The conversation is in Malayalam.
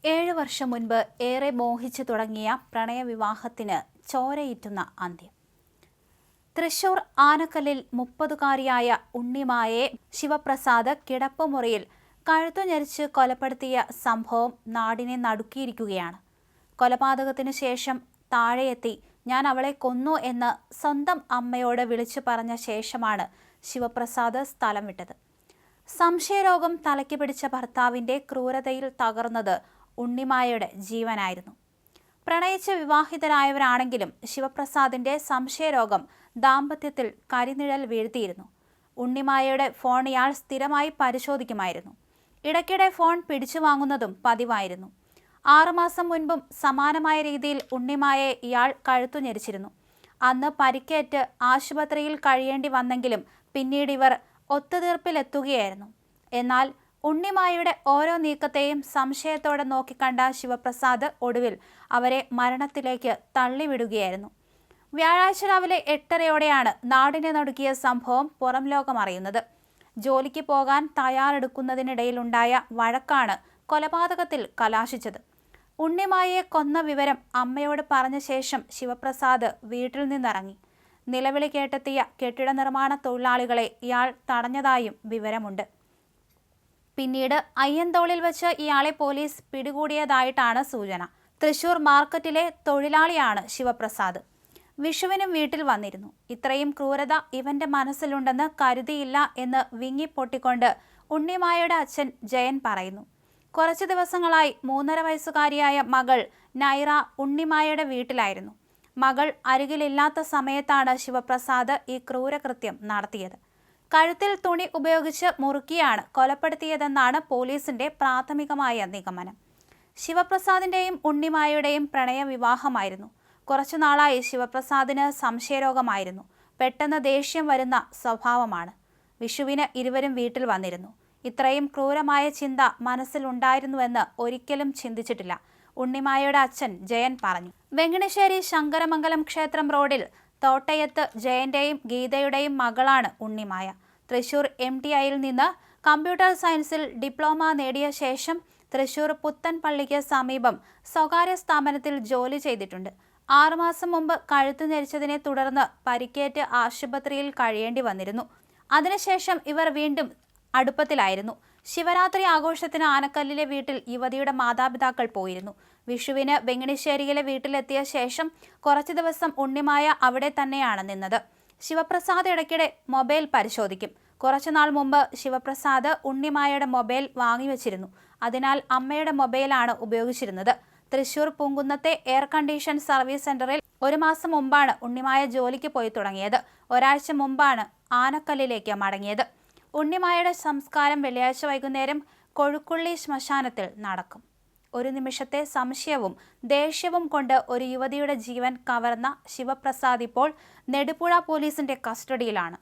7 വർഷം മുൻപ് ഏറെ മോഹിച്ചു തുടങ്ങിയ പ്രണയവിവാഹത്തിന് ചോരയിറ്റുന്ന അന്ത്യം. തൃശൂർ ആനക്കല്ലിൽ 30കാരിയായ ഉണ്ണിമായെ ശിവപ്രസാദ് കിടപ്പുമുറിയിൽ കഴുത്തുഞെരിച്ച് കൊലപ്പെടുത്തിയ സംഭവം നാടിനെ നടുക്കിയിരിക്കുകയാണ്. കൊലപാതകത്തിനു ശേഷം താഴെയെത്തി "ഞാൻ അവളെ കൊന്നു" എന്ന് സ്വന്തം അമ്മയോട് വിളിച്ചു പറഞ്ഞ ശേഷമാണ് ശിവപ്രസാദ് സ്ഥലം വിട്ടത്. സംശയരോഗം തലയ്ക്ക് പിടിച്ച ഭർത്താവിന്റെ ക്രൂരതയിൽ തകർന്നത് ഉണ്ണിമായയുടെ ജീവനായിരുന്നു. പ്രണയിച്ച് വിവാഹിതരായവരാണെങ്കിലും ശിവപ്രസാദിന്റെ സംശയരോഗം ദാമ്പത്യത്തിൽ കരിനിഴൽ വീഴ്ത്തിയിരുന്നു. ഉണ്ണിമായയുടെ ഫോൺ ഇയാൾ സ്ഥിരമായി പരിശോധിക്കുമായിരുന്നു. ഇടയ്ക്കിടെ ഫോൺ പിടിച്ചു വാങ്ങുന്നതും പതിവായിരുന്നു. 6 മാസം മുൻപും സമാനമായ രീതിയിൽ ഉണ്ണിമായയെ ഇയാൾ കഴുത്തുഞെരിച്ചിരുന്നു. അന്ന് പരിക്കേറ്റ് ആശുപത്രിയിൽ കഴിയേണ്ടി വന്നെങ്കിലും പിന്നീട് ഇവർ ഒത്തുതീർപ്പിലെത്തുകയായിരുന്നു. എന്നാൽ ഉണ്ണിമായയുടെ ഓരോ നീക്കത്തെയും സംശയത്തോടെ നോക്കിക്കണ്ട ശിവപ്രസാദ് ഒടുവിൽ അവരെ മരണത്തിലേക്ക് തള്ളിവിടുകയായിരുന്നു. വ്യാഴാഴ്ച രാവിലെ 8:30യോടെയാണ് നാടിനെ നടുക്കിയ സംഭവം പുറം ലോകം അറിയുന്നത്. ജോലിക്ക് പോകാൻ തയ്യാറെടുക്കുന്നതിനിടയിലുണ്ടായ വഴക്കാണ് കൊലപാതകത്തിൽ കലാശിച്ചത്. ഉണ്ണിമായയെ കൊന്ന വിവരം അമ്മയോട് പറഞ്ഞ ശേഷം ശിവപ്രസാദ് വീട്ടിൽ നിന്നിറങ്ങി. നിലവിളി കേട്ടെത്തിയ കെട്ടിട നിർമ്മാണ തൊഴിലാളികളെ ഇയാൾ തടഞ്ഞതായും വിവരമുണ്ട്. പിന്നീട് അയ്യന്തോളിൽ വെച്ച് ഇയാളെ പോലീസ് പിടികൂടിയതായിട്ടാണ് സൂചന. തൃശൂർ മാർക്കറ്റിലെ തൊഴിലാളിയാണ് ശിവപ്രസാദ്. വിഷുവിനും വീട്ടിൽ വന്നിരുന്നു. ഇത്രയും ക്രൂരത ഇവന്റെ മനസ്സിലുണ്ടെന്ന് കരുതിയില്ല എന്ന് വിങ്ങിപ്പൊട്ടിക്കൊണ്ട് ഉണ്ണിമായയുടെ അച്ഛൻ ജയൻ പറയുന്നു. കുറച്ചു ദിവസങ്ങളായി 3.5 വയസ്സുകാരിയായ മകൾ നൈറ ഉണ്ണിമായയുടെ വീട്ടിലായിരുന്നു. മകൾ അരികിലില്ലാത്ത സമയത്താണ് ശിവപ്രസാദ് ഈ ക്രൂരകൃത്യം നടത്തിയത്. കഴുത്തിൽ തുണി ഉപയോഗിച്ച് മുറുക്കിയാണ് കൊലപ്പെടുത്തിയതെന്നാണ് പോലീസിന്റെ പ്രാഥമികമായ നിഗമനം. ശിവപ്രസാദിന്റെയും ഉണ്ണിമായയുടെയും പ്രണയവിവാഹമായിരുന്നു. കുറച്ചുനാളായി ശിവപ്രസാദിന് സംശയരോഗമായിരുന്നു. പെട്ടെന്ന് ദേഷ്യം വരുന്ന സ്വഭാവമാണ്. വിഷുവിന് ഇരുവരും വീട്ടിൽ വന്നിരുന്നു. ഇത്രയും ക്രൂരമായ ചിന്ത മനസ്സിലുണ്ടായിരുന്നുവെന്ന് ഒരിക്കലും ചിന്തിച്ചിട്ടില്ല. ഉണ്ണിമായയുടെ അച്ഛൻ ജയൻ പറഞ്ഞു. വെങ്ങണശ്ശേരി ശങ്കരമംഗലം ക്ഷേത്രം റോഡിൽ തോട്ടയത്ത് ജയന്റെയും ഗീതയുടെയും മകളാണ് ഉണ്ണിമായ. തൃശൂർ MTIയിൽ നിന്ന് കമ്പ്യൂട്ടർ സയൻസിൽ ഡിപ്ലോമ നേടിയ ശേഷം തൃശൂർ പുത്തൻപള്ളിക്ക് സമീപം സ്വകാര്യ സ്ഥാപനത്തിൽ ജോലി ചെയ്തിട്ടുണ്ട്. 6 മാസം മുമ്പ് കഴുത്തുഞെരിച്ചതിനെ തുടർന്ന് പരിക്കേറ്റ് ആശുപത്രിയിൽ കഴിയേണ്ടി വന്നിരുന്നു. അതിനുശേഷം ഇവർ വീണ്ടും അടുപ്പത്തിലായിരുന്നു. ശിവരാത്രി ആഘോഷത്തിന് ആനക്കല്ലിലെ വീട്ടിൽ യുവതിയുടെ മാതാപിതാക്കൾ പോയിരുന്നു. വിഷുവിന് വെങ്ങണിശ്ശേരിയിലെ വീട്ടിലെത്തിയ ശേഷം കുറച്ചു ദിവസം ഉണ്ണിമായ അവിടെ തന്നെയാണ് നിന്നത്. ശിവപ്രസാദ് ഇടയ്ക്കിടെ മൊബൈൽ പരിശോധിക്കും. കുറച്ചുനാൾ മുമ്പ് ശിവപ്രസാദ് ഉണ്ണിമായയുടെ മൊബൈൽ വാങ്ങിവെച്ചിരുന്നു. അതിനാൽ അമ്മയുടെ മൊബൈലാണ് ഉപയോഗിച്ചിരുന്നത്. തൃശൂർ പൂങ്കുന്നത്തെ എയർ കണ്ടീഷൻ സർവീസ് സെന്ററിൽ 1 മാസം മുമ്പാണ് ഉണ്ണിമായ ജോലിക്ക് പോയി തുടങ്ങിയത്. ഒരാഴ്ച മുമ്പാണ് ആനക്കല്ലിലേക്ക് മടങ്ങിയത്. ഉണ്ണിമായയുടെ സംസ്കാരം വെള്ളിയാഴ്ച വൈകുന്നേരം കൊഴുക്കുള്ളി ശ്മശാനത്തിൽ നടക്കും. ഒരു നിമിഷത്തെ സംശയവും ദേഷ്യവും കൊണ്ട് ഒരു യുവതിയുടെ ജീവൻ കവർന്ന ശിവപ്രസാദ് ഇപ്പോൾ നെടുപുഴ പോലീസിന്റെ കസ്റ്റഡിയിലാണ്.